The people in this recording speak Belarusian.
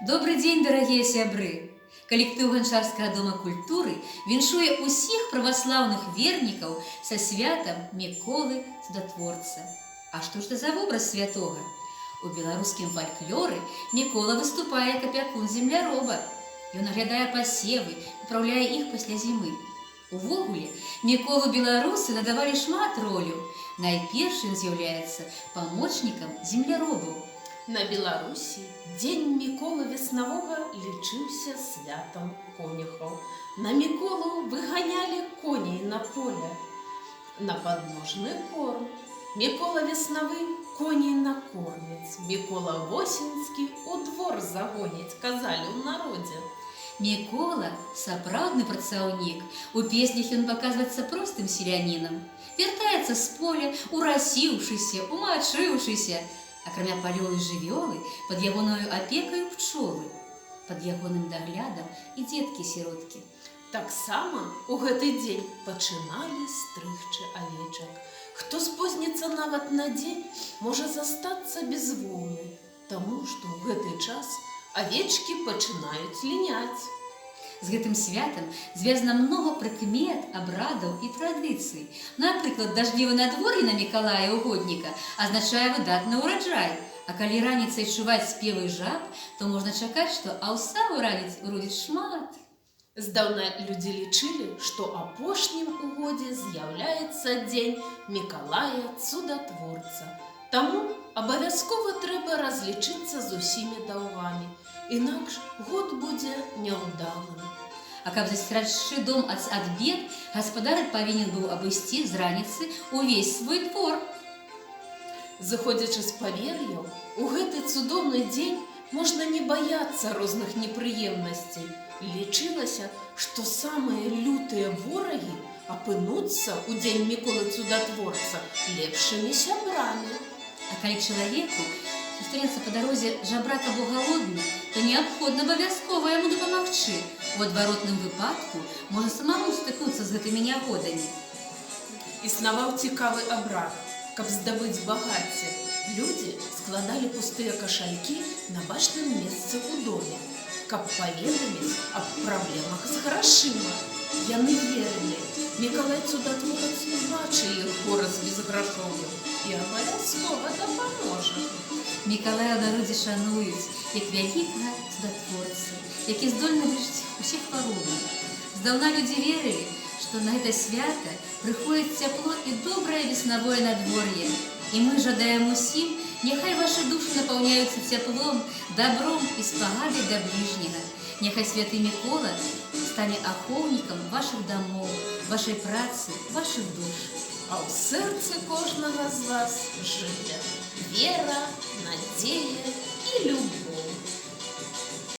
Добрый дзень, дарагія сябры! Калектыў ганчарскага дома культуры віншуе ўсіх праваслаўных вернікаў са святам Міколы Цудатворца. А што ж это за вобраз святога? У беларускім фальклоры Мікола выступае як апякун земляроба. Ён аглядае пасевы, папраўляе іх пасля зімы. Увогуле, Міколу беларусы надавалі шмат роляў. Найперш ён з'яўляецца памочнікам земляробаў. На Беларусі дзень Міколы веснавога лічыўся святам конюхаў. На Міколу выганялі коней на поле, на падножны корм. Мікола веснавы коней накорміць, Мікола восеньскі у двор загоніць, казалі ў народзе. Мікола – сапраўдны працаўнік. У песнях ён паказваецца простым селянінам. Вяртаецца з поля, урасіўшыся, умачыўшыся. Акрамя палёвай жывёлы, пад ягонаю апекаю пчолы, пад ягоным даглядам і дзеткі-сіроткі. Таксама у гэты дзень пачыналі стрыгчы авечак. Хто спозніцца нават на дзень, можа застацца без воўны, таму што ў гэты час авечкі пачынаюць ліняць. З гэтым святам звязана многа прыкмет, абрадаў і традыцый. Напрыклад, дажджлівае надвор'е на Мікалая Угодніка азначае выдатны ўраджай. А калі раніцай чуваць спевы жаб, то можна чакаць, што аўса ў раніц уродзіць шмат. Здаўна людзі лічылі, што апошнім у годзе з'яўляецца дзень Мікалая Цудатворца. Таму абавязкова трэба разлічыцца з усімі даўгамі, інакш год будзе няўдалым. А каб засцерагчы дом ад бед, гаспадар павінен быў абысці з раніцы ўвесь свой двор. Зыходзячы з павер'яў, у гэты цудоўны дзень можна не баяцца розных непрыемнасцей. Лічылася, што самыя лютыя ворагі апынуцца ў дзень Міколы Цудатворца лепшымі сябрамі. А калі чалавеку сустрэнецца па дарозе жабрак або галодны, то неабходна абавязкова яму дапамагчы. У адваротным выпадку можа самому стыкнуцца з гэтымі нягодамі. Існаваў цікавы абрад. Каб здабыць багацце, людзі складалі пустыя кашалькі на бачным месцы ў доме, каб паведаміць аб праблемах з грашыма. Яны верылі, Мікалай Цудатворац убачыць іх гораз безграшовым і абавязкова дапаможа. Мікалая ў народзе шануюць як вялікага цудатворца, які здольны вылечыць усе хваробы. Здаўна людзі верылі, што на гэта свята прыходзіць цяпло і добрае веснавое надвор'е. І мы жадаем усім, няхай вашы душы напаўняюцца цяплом, дабром і спагадай да бліжняга. Няхай святы Мікола стане ахоўнікам вашых дамоў, вашай працы, вашых душ. А ў сэрцы кожнага з вас жыве вера, надзея і любоў.